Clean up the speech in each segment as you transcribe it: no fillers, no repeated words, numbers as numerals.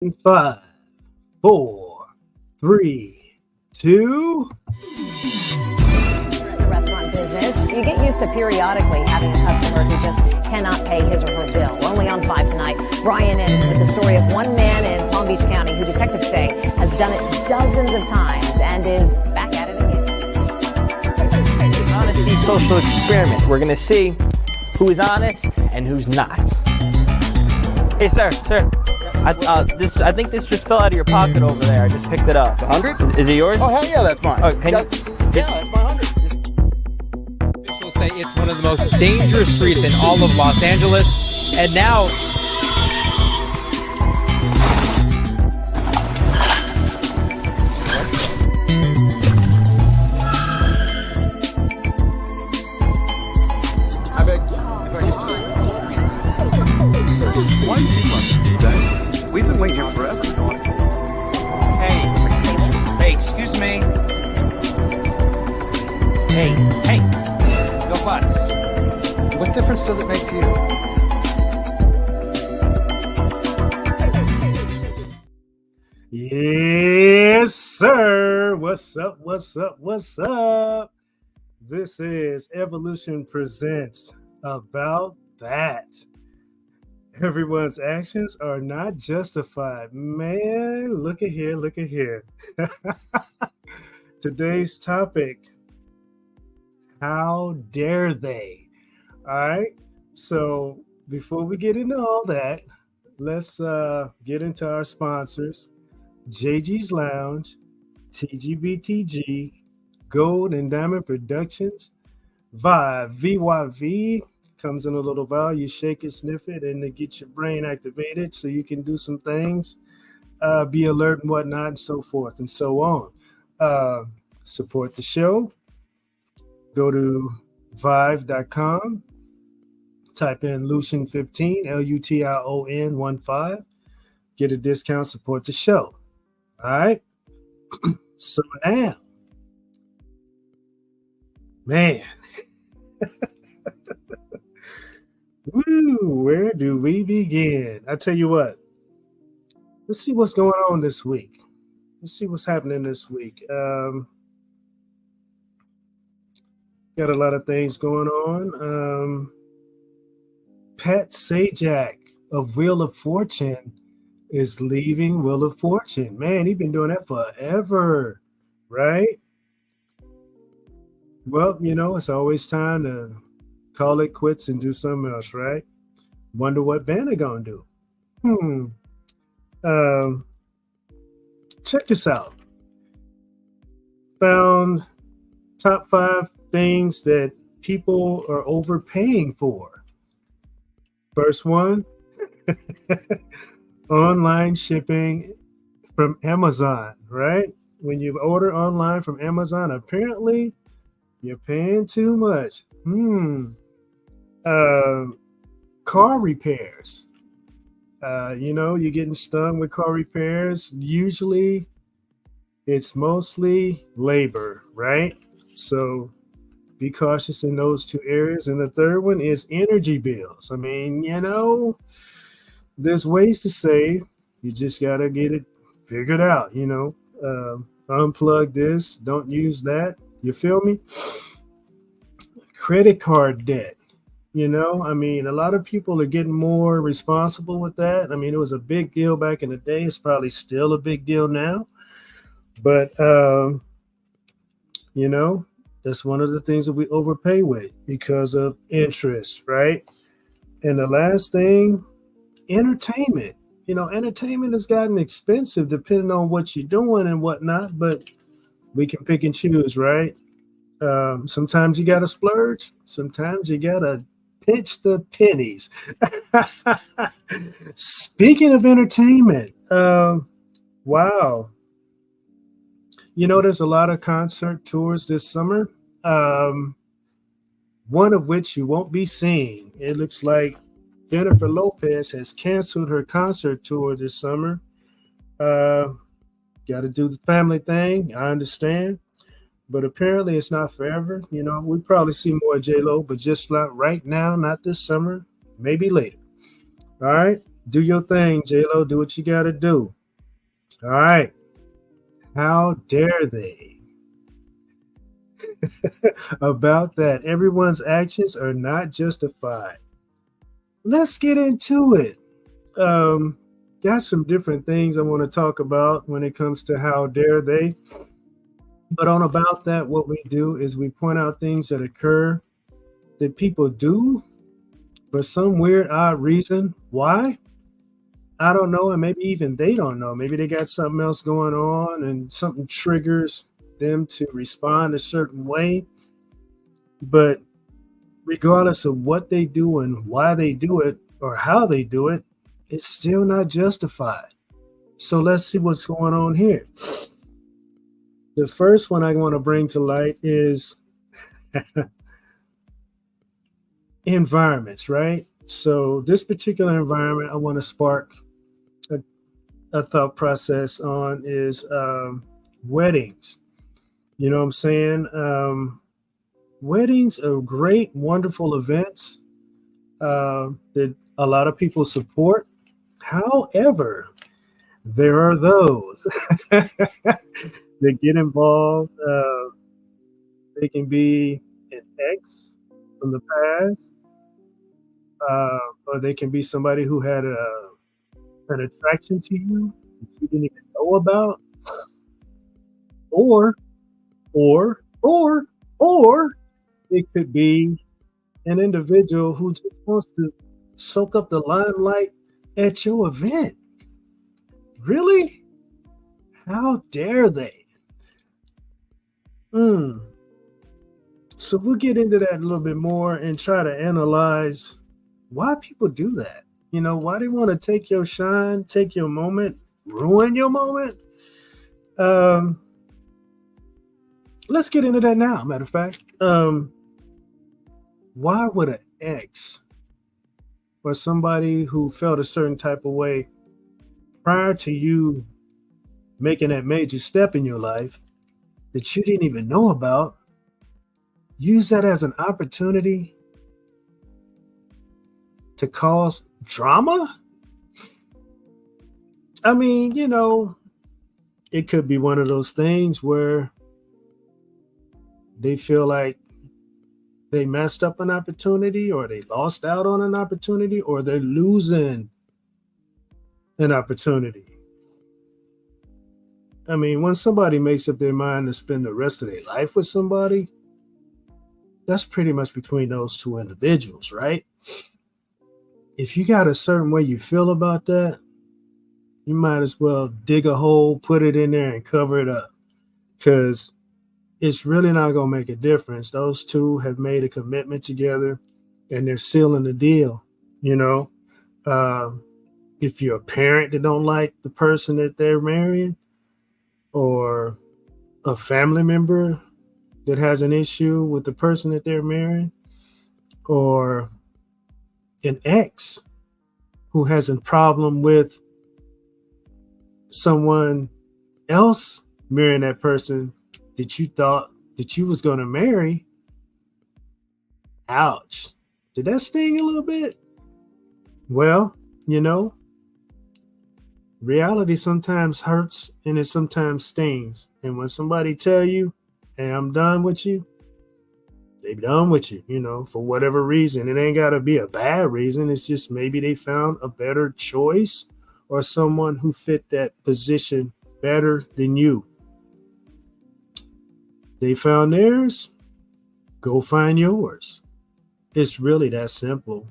In five, four, three, two. In the restaurant business, you get used to periodically having a customer who just cannot pay his or her bill. Only on 5 tonight, Brian ends with the story of one man in Palm Beach County who detectives say has done it dozens of times and is back at it again. Honesty social experiment. We're going to see who is honest and who's not. Hey, sir. I think this just fell out of your pocket over there. I just picked it up. 100? Is it yours? Oh, hell yeah, that's mine. Oh, can you? Yeah, that's my 100. Officials say it's one of the most dangerous streets in all of Los Angeles. And now I beg, if I could Why do you must do that? We've been waiting here forever. Hey, excuse me. Hey, go butts. What difference does it make to you? Yes, sir. What's up? What's up? This is Evolution Presents About That. Everyone's actions are not justified. Man, look at here. Today's topic, how dare they? All right. So before we get into all that, let's get into our sponsors. JG's Lounge, TGBTG, Gold and Diamond Productions, Vibe, VYV, comes in a little vial. You shake it, sniff it, and it gets your brain activated so you can do some things, be alert and whatnot, and so forth and so on. Support the show. Go to Vive.com, type in Lution15, Lution15, get a discount, support the show. All right. So now, man, woo, where do we begin? I tell you what, let's see what's going on this week. Let's see what's happening this week. Got a lot of things going on. Pat Sajak of Wheel of Fortune is leaving Wheel of Fortune. Man, he's been doing that forever, right? Well, it's always time to call it quits and do something else, right? Wonder what Vanna gonna do. Check this out. Found top 5 things that people are overpaying for. First one, online shipping from Amazon, right? When you order online from Amazon, apparently you're paying too much. Car repairs. You're getting stung with car repairs. Usually it's mostly labor, right? So be cautious in those 2 areas. And the third one is energy bills. I mean, there's ways to save. You just got to get it figured out, unplug this, don't use that. You feel me? Credit card debt. A lot of people are getting more responsible with that. I mean, it was a big deal back in the day. It's probably still a big deal now. But, that's one of the things that we overpay with because of interest, right? And the last thing, entertainment. Entertainment has gotten expensive depending on what you're doing and whatnot, but we can pick and choose, right? Sometimes you got to splurge. Sometimes you got to pinch the pennies. Speaking of entertainment, wow. There's a lot of concert tours this summer. One of which you won't be seeing. It looks like Jennifer Lopez has canceled her concert tour this summer. Got to do the family thing. I understand. But apparently it's not forever. We probably see more J-Lo, but just not right now, not this summer, maybe later. All right. Do your thing, J-Lo. Do what you got to do. All right. How dare they? About that. Everyone's actions are not justified. Let's get into it. Um, got some different things I want to talk about when it comes to how dare they. But on about that, what we do is we point out things that occur that people do for some weird, odd reason. Why? I don't know. And maybe even they don't know. Maybe they got something else going on and something triggers them to respond a certain way. But regardless of what they do and why they do it or how they do it, it's still not justified. So let's see what's going on here. The first one I want to bring to light is environments, right? So this particular environment I want to spark a thought process on is weddings. You know what I'm saying? Weddings are great, wonderful events that a lot of people support. However, there are those that get involved. They can be an ex from the past, or they can be somebody who had an attraction to you that you didn't even know about, or, or, or, or it could be an individual who just wants to soak up the limelight at your event. Really? How dare they? So we'll get into that a little bit more and try to analyze why people do that. You know, why they want to take your shine, take your moment, ruin your moment. Let's get into that now, matter of fact. Why would an ex or somebody who felt a certain type of way prior to you making that major step in your life that you didn't even know about, use that as an opportunity to cause drama? I mean, you know, it could be one of those things where they feel like they messed up an opportunity, or they lost out on an opportunity, or they're losing an opportunity. I mean, when somebody makes up their mind to spend the rest of their life with somebody, that's pretty much between those two individuals, right? If you got a certain way you feel about that, you might as well dig a hole, put it in there, and cover it up, because it's really not going to make a difference. Those two have made a commitment together and they're sealing the deal. You know, if you're a parent that don't like the person that they're marrying, or a family member that has an issue with the person that they're marrying, or an ex who has a problem with someone else marrying that person that you thought that you was going to marry. Ouch. Did that sting a little bit? Well, you know, reality sometimes hurts and it sometimes stings. And when somebody tell you, hey, I'm done with you, they be done with you, you know, for whatever reason. It ain't got to be a bad reason. It's just maybe they found a better choice or someone who fit that position better than you. They found theirs, go find yours. It's really that simple.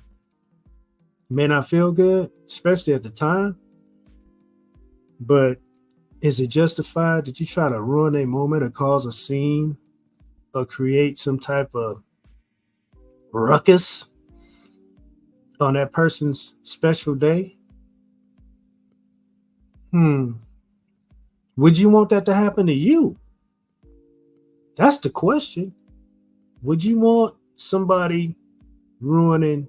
May not feel good, especially at the time, but is it justified that you try to ruin a moment or cause a scene or create some type of ruckus on that person's special day? Would you want that to happen to you? That's the question. Would you want somebody ruining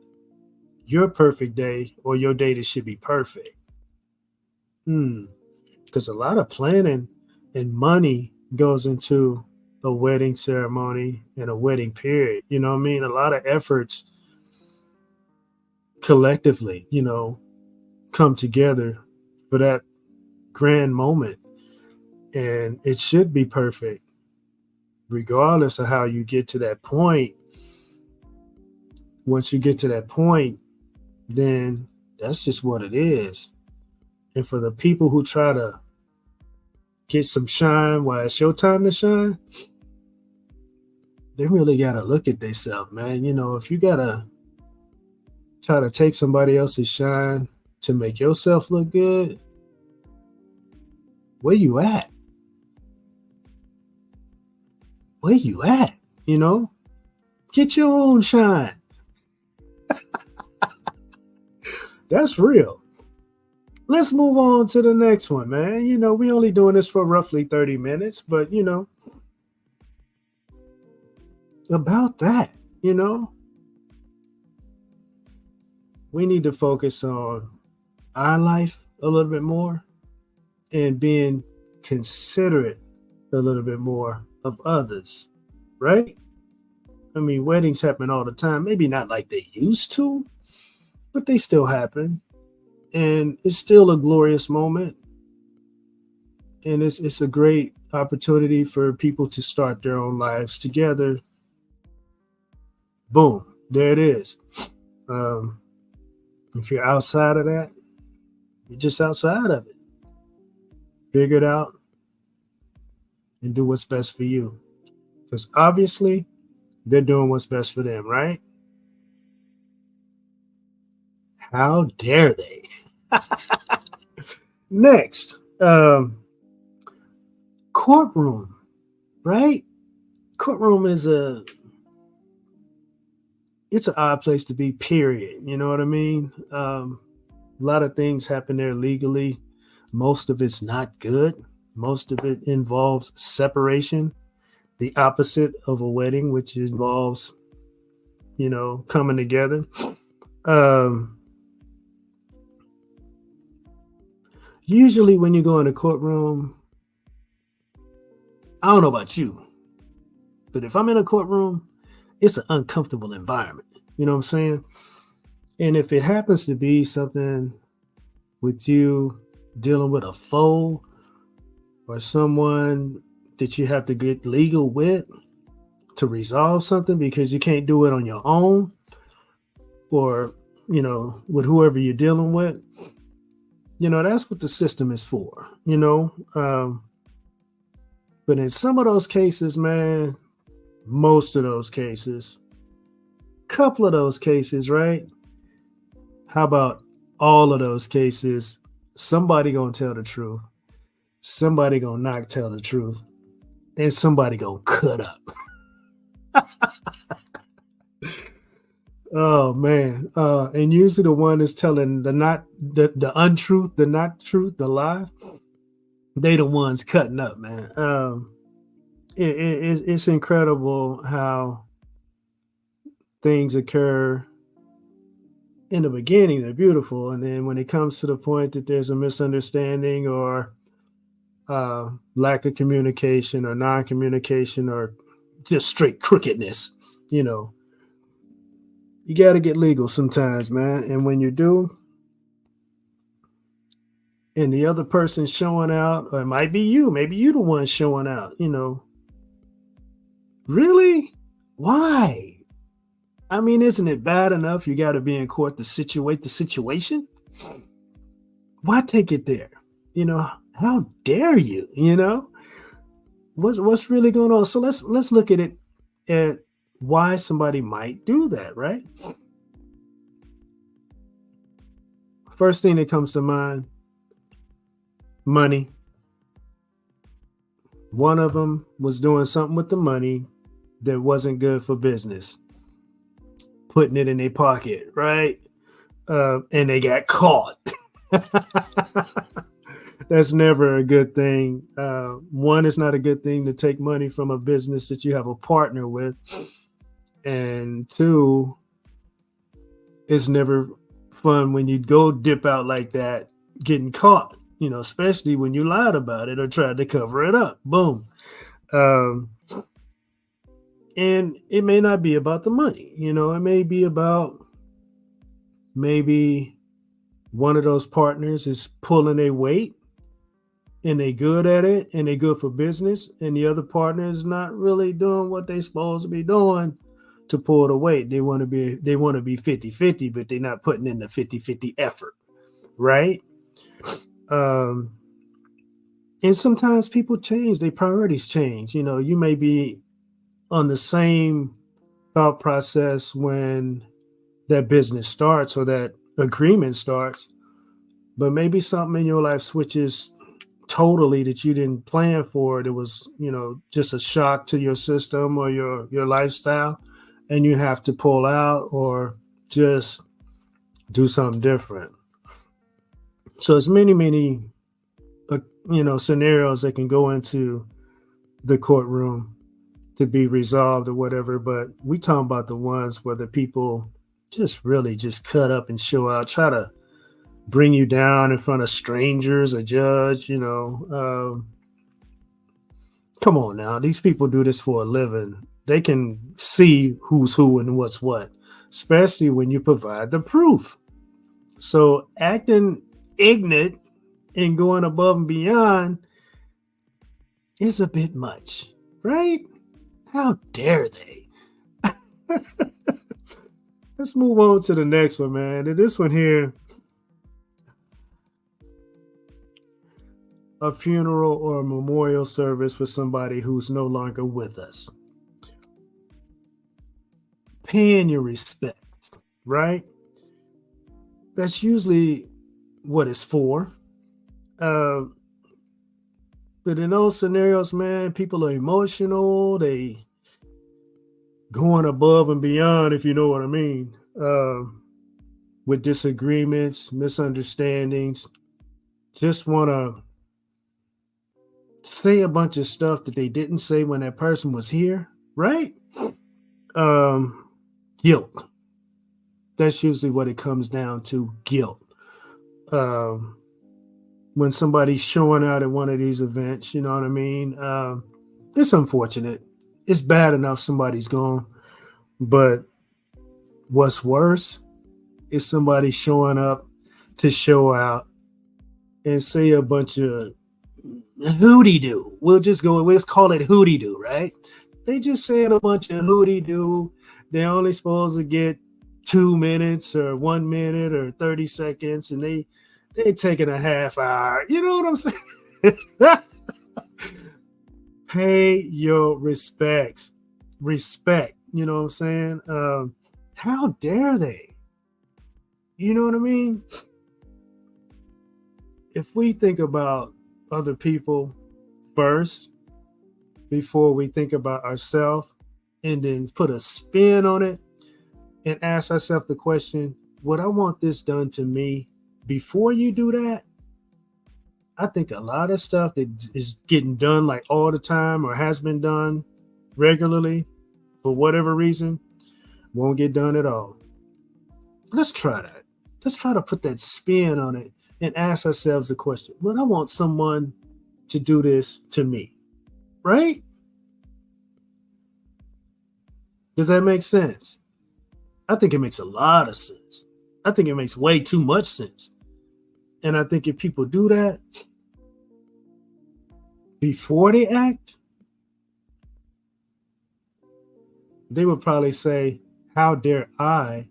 your perfect day or your day that should be perfect? Because a lot of planning and money goes into a wedding ceremony and a wedding period. You know what I mean? A lot of efforts collectively, you know, come together for that grand moment. And it should be perfect, regardless of how you get to that point. Once you get to that point, then that's just what it is. And for the people who try to get some shine while it's your time to shine, they really got to look at themselves, man. You know, if you got to try to take somebody else's shine to make yourself look good, where you at? Where you at? You know, get your own shine. That's real. Let's move on to the next one, man. You know, we only doing this for roughly 30 minutes, but you know, about that, you know, we need to focus on our life a little bit more and being considerate a little bit more of others, right? I mean, weddings happen all the time, maybe not like they used to, but they still happen. And it's still a glorious moment. And it's a great opportunity for people to start their own lives together. Boom, there it is. If you're outside of that, you're just outside of it. Figure it out and do what's best for you. Because obviously, they're doing what's best for them, right? How dare they? Next, courtroom, right? Courtroom is it's an odd place to be, period. You know what I mean? A lot of things happen there legally. Most of it's not good. Most of it involves separation, the opposite of a wedding, which involves, you know, coming together. Usually when you go in a courtroom, I don't know about you, but if I'm in a courtroom, it's an uncomfortable environment. You know what I'm saying? And if it happens to be something with you dealing with a foe or someone that you have to get legal with to resolve something because you can't do it on your own or, you know, with whoever you're dealing with, you know, that's what the system is for, you know. But in some of those cases, man, most of those cases, couple of those cases, right? How about all of those cases? Somebody gonna tell the truth. Somebody gonna not tell the truth. And somebody gonna cut up. Oh man. And usually the one is telling the untruth, the not truth, the lie. They the ones cutting up, man. It's incredible how things occur in the beginning. They're beautiful, and then when it comes to the point that there's a misunderstanding or lack of communication or non-communication or just straight crookedness, you know, you got to get legal sometimes, man. And when you do, and the other person showing out, or it might be you, maybe you the one showing out, you know, really? Why? I mean, isn't it bad enough you got to be in court to situate the situation? Why take it there? You know, how dare you? You know, what's really going on? So let's look at it at why somebody might do that, right? First thing that comes to mind, money. One of them was doing something with the money that wasn't good for business, putting it in their pocket, right? And they got caught. That's never a good thing. One, it's not a good thing to take money from a business that you have a partner with. And two, it's never fun when you go dip out like that, getting caught, you know, especially when you lied about it or tried to cover it up. Boom. And it may not be about the money, you know, it may be about maybe one of those partners is pulling a weight and they good at it and they good for business, and the other partner is not really doing what they supposed to be doing to pull the weight. They want to be 50-50, but they're not putting in the 50-50 effort, right? And sometimes people change, their priorities change. You know, you may be on the same thought process when that business starts or that agreement starts, but maybe something in your life switches totally that you didn't plan for. It was, you know, just a shock to your system or your lifestyle, and you have to pull out or just do something different. So it's many scenarios that can go into the courtroom to be resolved or whatever, but we talking about the ones where the people just really just cut up and show out, try to bring you down in front of strangers, a judge, come on now. These people do this for a living. They can see who's who and what's what, especially when you provide the proof. So acting ignorant and going above and beyond is a bit much, right? How dare they? Let's move on to the next one, man. And this one here, a funeral or a memorial service for somebody who's no longer with us. Paying your respect, right? That's usually what it's for. But in those scenarios, man, people are emotional. They going above and beyond, if you know what I mean, with disagreements, misunderstandings. Just want to say a bunch of stuff that they didn't say when that person was here, right? Guilt. That's usually what it comes down to, guilt. When somebody's showing out at one of these events, you know what I mean? It's unfortunate. It's bad enough somebody's gone, but what's worse is somebody showing up to show out and say a bunch of hooty-doo. Let's call it hooty-doo, right? They just saying a bunch of hooty-doo. They're only supposed to get 2 minutes or 1 minute or 30 seconds, and they taking a half hour. You know what I'm saying? Pay your respects. Respect. You know what I'm saying? How dare they? You know what I mean? If we think about other people first before we think about ourselves, and then put a spin on it and ask ourselves the question, would I want this done to me? Before you do that, I think a lot of stuff that is getting done like all the time or has been done regularly for whatever reason won't get done at all. Let's try that. Let's try to put that spin on it and ask ourselves the question, would I want someone to do this to me? Right? Does that make sense? I think it makes a lot of sense. I think it makes way too much sense. And I think if people do that before they act, they would probably say, how dare I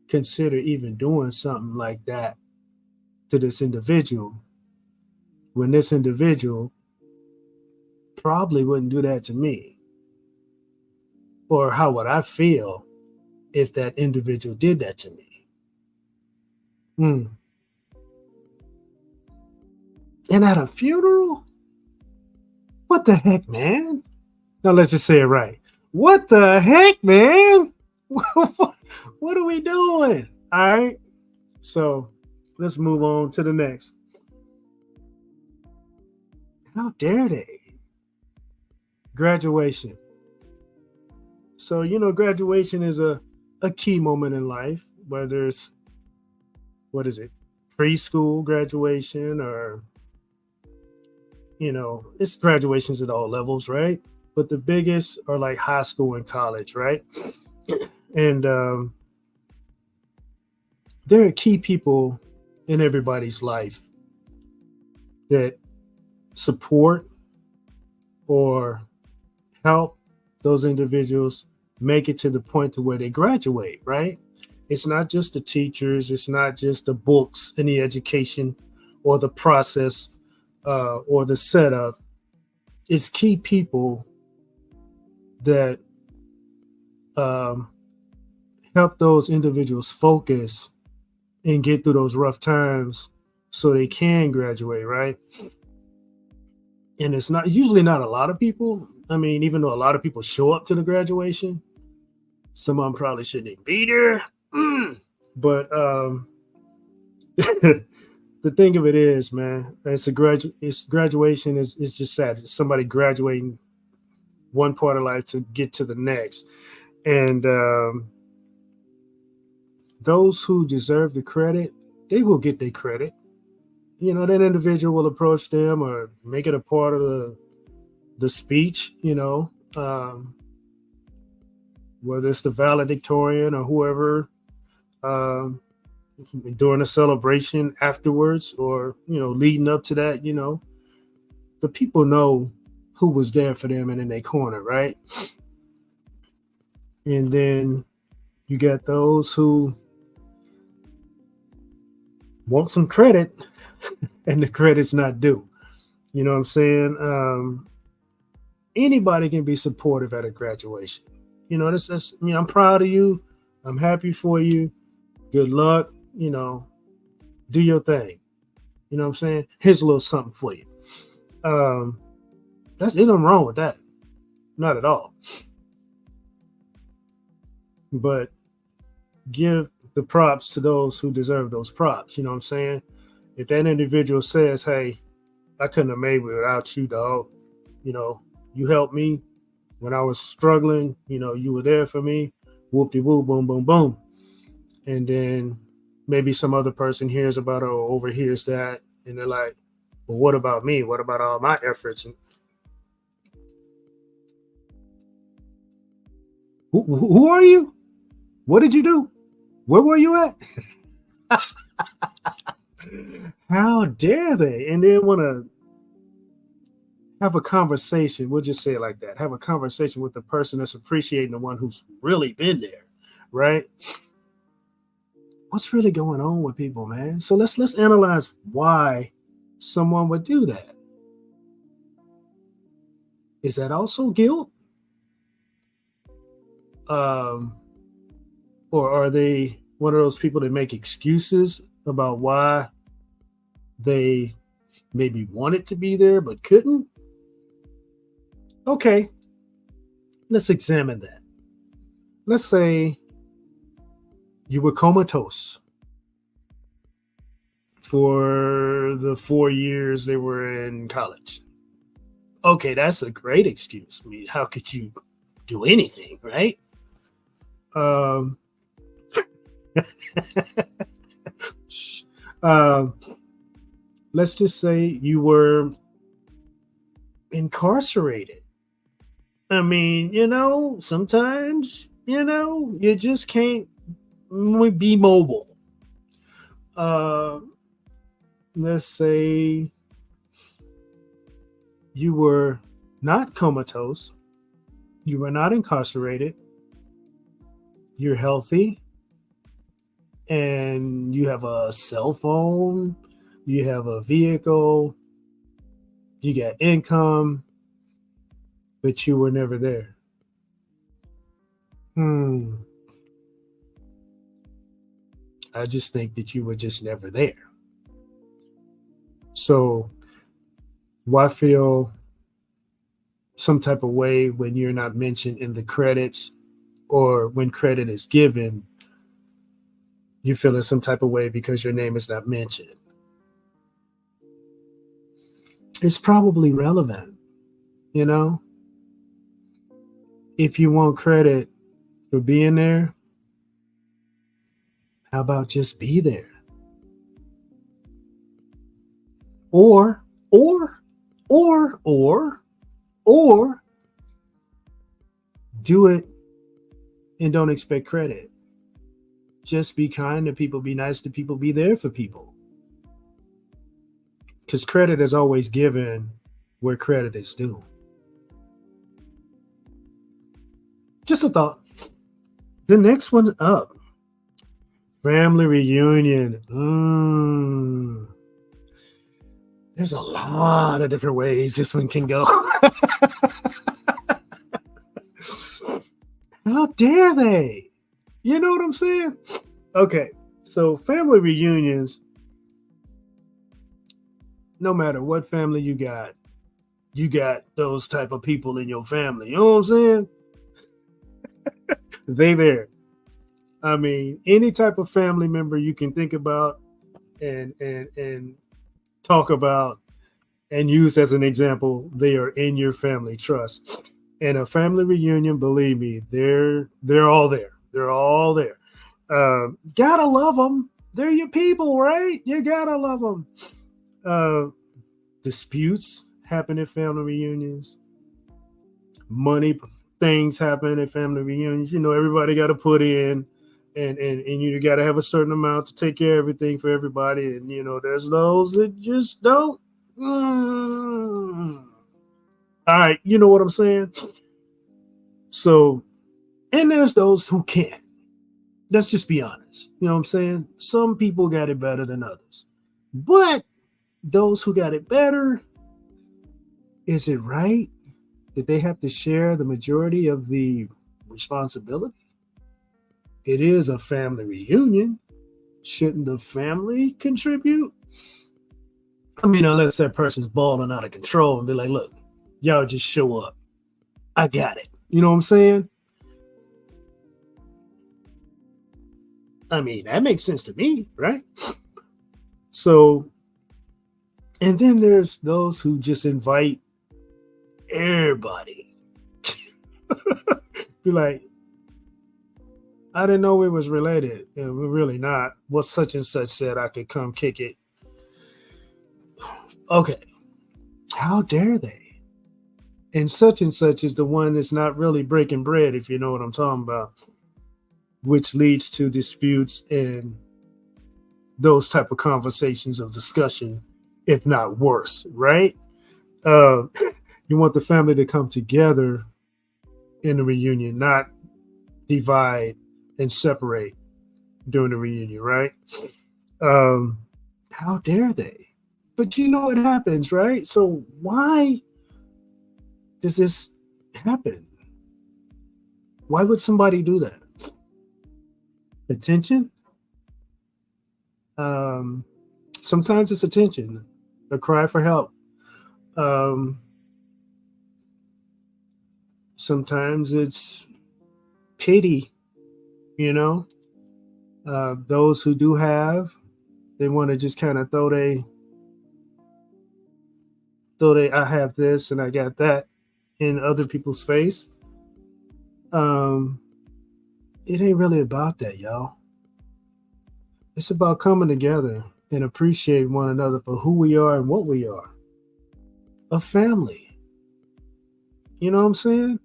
consider even doing something like that to this individual when this individual probably wouldn't do that to me? Or how would I feel if that individual did that to me? And at a funeral? What the heck, man? Now let's just say it right. What the heck, man? What are we doing? All right. So let's move on to the next. How dare they? Graduation. So, graduation is a key moment in life, whether it's, preschool graduation or, it's graduations at all levels, right? But the biggest are like high school and college, right? And there are key people in everybody's life that support or help those individuals make it to the point to where they graduate, right? It's not just the teachers, it's not just the books and the education or the process or the setup. It's key people that help those individuals focus and get through those rough times so they can graduate, right? And it's not usually not a lot of people. I mean, even though a lot of people show up to the graduation, some of them probably shouldn't even be there. But the thing of it is, man, graduation is just sad. It's somebody graduating one part of life to get to the next. And those who deserve the credit, they will get their credit. You know, that individual will approach them or make it a part of the speech, you know, whether it's the valedictorian or whoever, during a celebration afterwards or, you know, leading up to that, you know, the people know who was there for them and in their corner, right? And then you got those who want some credit and the credit's not due. You know what I'm saying? Anybody can be supportive at a graduation. You know, that's you know, I'm proud of you. I'm happy for you. Good luck. You know, do your thing. You know what I'm saying? Here's a little something for you. There's nothing wrong with that. Not at all. But give the props to those who deserve those props. You know what I'm saying? If that individual says, hey, I couldn't have made it without you, dog. You know, you helped me when I was struggling. You know, you were there for me. Whoop-de-whoop, boom, boom, boom. And then maybe some other person hears about it or overhears that. And they're like, well, what about me? What about all my efforts? And who are you? What did you do? Where were you at? How dare they? And then want to have a conversation. We'll just say it like that. Have a conversation with the person that's appreciating the one who's really been there, right? What's really going on with people, man? So let's analyze why someone would do that. Is that also guilt? Or are they one of those people that make excuses about why they maybe wanted to be there but couldn't? Okay, let's examine that. Let's say you were comatose for the 4 years they were in college. Okay, that's a great excuse. I mean, how could you do anything, right? Let's just say you were incarcerated. I mean, you know, sometimes, you know, you just can't be mobile. Let's say you were not comatose, you were not incarcerated, you're healthy, and you have a cell phone, you have a vehicle, you got income, but you were never there. I just think that you were just never there. So why feel some type of way when you're not mentioned in the credits, or when credit is given, you feel in some type of way because your name is not mentioned? It's probably relevant, you know? If you want credit for being there, how about just be there? Or do it and don't expect credit. Just be kind to people, be nice to people, be there for people. because credit is always given where credit is due. Just a thought. The next one up, family reunion. There's a lot of different ways this one can go. How dare they? You know what I'm saying? Okay, so family reunions, no matter what family you got those type of people in your family. You know what I'm saying? They there. I mean, any type of family member you can think about and talk about and use as an example, they are in your family trust. And a family reunion, believe me, they're all there. They're all there. Gotta love them. They're your people, right? You gotta love them. Disputes happen at family reunions. Money things happen at family reunions. You know, everybody got to put in, and you got to have a certain amount to take care of everything for everybody. And you know, there's those that just don't. All right, you know what I'm saying? So, and there's those who can't. Let's just be honest. You know what I'm saying? Some people got it better than others. But those who got it better, is it right that they have to share the majority of the responsibility? It is a family reunion. Shouldn't the family contribute? I mean, unless that person's balling out of control and be like, look, y'all just show up. I got it. You know what I'm saying? I mean, that makes sense to me, right? So, and then there's those who just invite everybody. Be like, I didn't know we was related. And we're really not. Well, such and such said I could come kick it. Okay. How dare they? And such is the one that's not really breaking bread, if you know what I'm talking about, which leads to disputes and those type of conversations of discussion, if not worse, right? You want the family to come together in the reunion, not divide and separate during the reunion, right? How dare they? But you know what happens, right? So why does this happen? Why would somebody do that? Attention? Sometimes it's attention, a cry for help. Sometimes it's pity, you know. Those who do have, they want to just kind of throw they I have this and I got that in other people's face. It ain't really about that, y'all. It's about coming together and appreciate one another for who we are and what we are. A family. You know what I'm saying?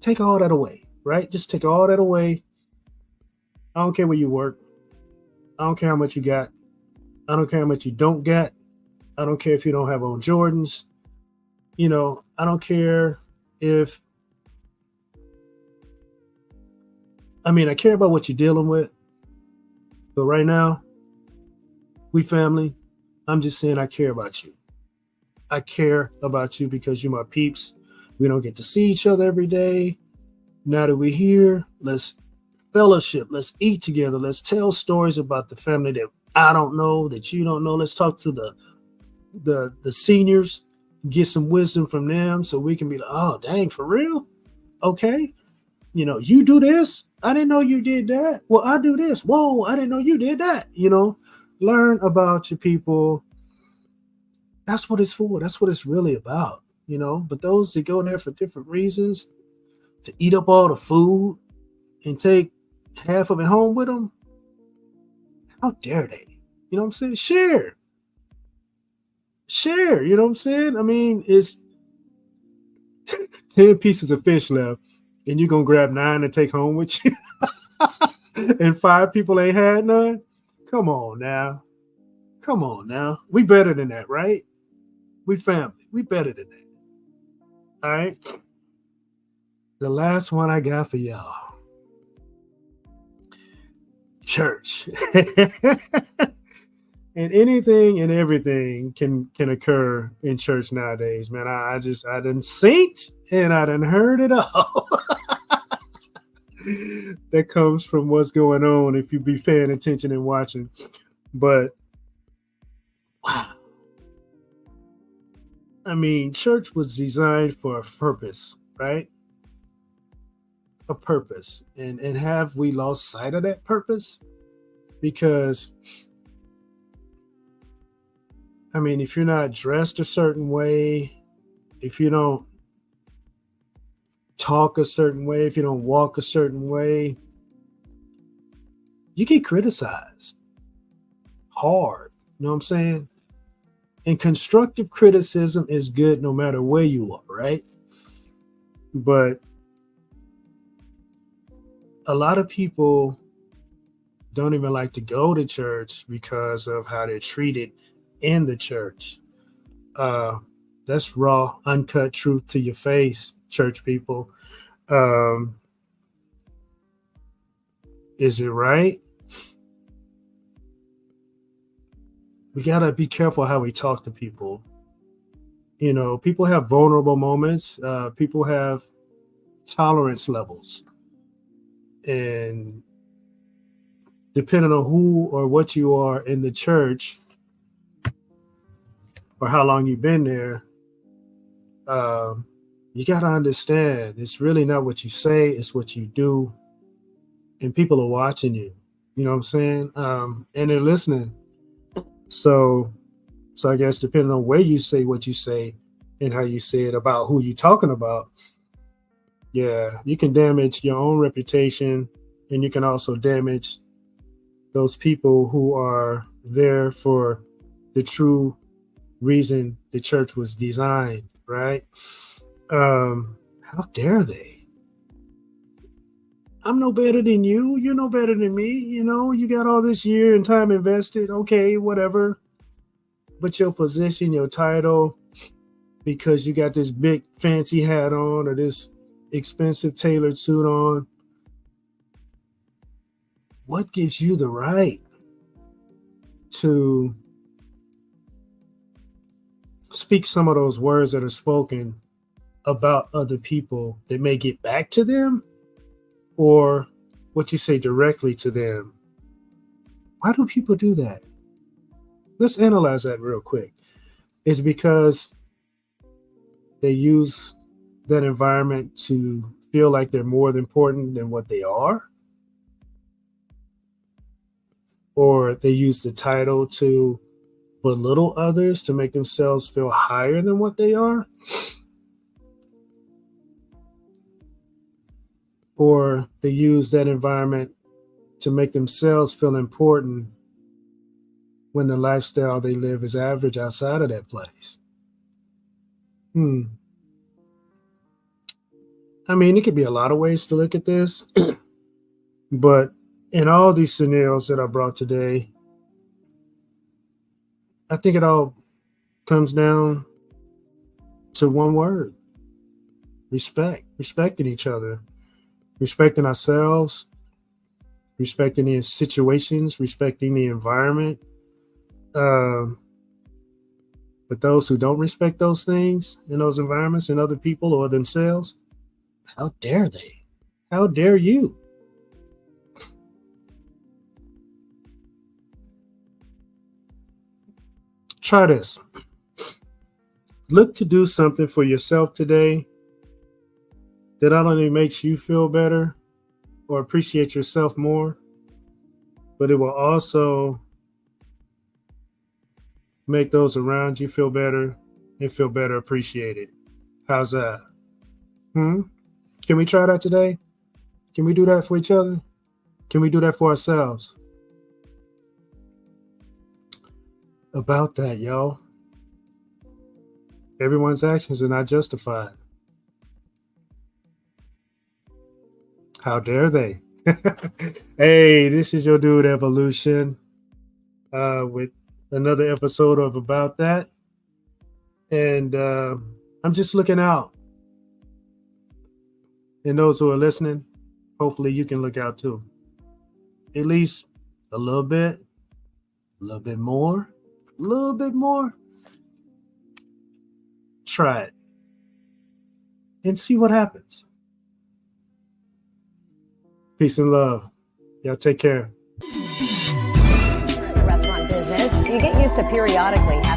Take all that away, right? Just take all that away. I don't care where you work. I don't care how much you got. I don't care how much you don't get. I don't care if you don't have on Jordans. You know, I don't care if, I mean, I care about what you're dealing with. But right now, we family. I'm just saying I care about you. I care about you because you're my peeps. We don't get to see each other every day. Now that we're here, let's fellowship. Let's eat together. Let's tell stories about the family that I don't know, that you don't know. Let's talk to the seniors, get some wisdom from them so we can be like, oh, dang, for real? Okay. You know, you do this. I didn't know you did that. Well, I do this. Whoa, I didn't know you did that. You know, learn about your people. That's what it's for. That's what it's really about, you know. But those that go there for different reasons, to eat up all the food and take half of it home with them, how dare they? You know what I'm saying? Share, you know what I'm saying? I mean, it's 10 pieces of fish left, and you're going to grab 9 to take home with you, and 5 people ain't had none? Come on now. Come on now. We better than that, right? We family. We better than that. All right. The last one I got for y'all. Church. And anything and everything can occur in church nowadays, man. I done seen it and I done heard it all. That comes from what's going on if you be paying attention and watching. But wow. I mean, church was designed for a purpose, right? A purpose. And have we lost sight of that purpose? Because I mean, if you're not dressed a certain way, if you don't talk a certain way, if you don't walk a certain way, you get criticized hard. You know what I'm saying? And constructive criticism is good no matter where you are, right? But a lot of people don't even like to go to church because of how they're treated in the church. That's raw, uncut truth to your face, church people. Is it right? We gotta be careful how we talk to people. You know, people have vulnerable moments. People have tolerance levels. And depending on who or what you are in the church or how long you've been there, you got to understand it's really not what you say, it's what you do. And people are watching you, you know what I'm saying? And they're listening. So I guess depending on where you say what you say and how you say it about who you're talking about, yeah, you can damage your own reputation, and you can also damage those people who are there for the true reason the church was designed, right? How dare they? I'm no better than you. You're no better than me. You know, you got all this year and time invested. Okay, whatever. But your position, your title, because you got this big fancy hat on or this expensive tailored suit on, what gives you the right to speak some of those words that are spoken about other people that may get back to them, or what you say directly to them? Why do people do that? Let's analyze that real quick. It's because they use that environment to feel like they're more important than what they are, or they use the title to belittle others to make themselves feel higher than what they are, or they use that environment to make themselves feel important when the lifestyle they live is average outside of that place. I mean, it could be a lot of ways to look at this, but in all these scenarios that I brought today, I think it all comes down to one word: respect. Respecting each other, respecting ourselves, respecting the situations, respecting the environment. But those who don't respect those things in those environments and other people or themselves, how dare they? How dare you? Try this. Look to do something for yourself today that not only makes you feel better or appreciate yourself more, but it will also make those around you feel better and feel better appreciated. How's that? Can we try that today? Can we do that for each other? Can we do that for ourselves? About that, y'all. Everyone's actions are not justified. How dare they? Hey, this is your dude Evolution with another episode of About That. And I'm just looking out. And those who are listening, hopefully you can look out too. At least a little bit more. Try it and see what happens. Peace and love. Y'all take care. In the restaurant business, you get used to periodically having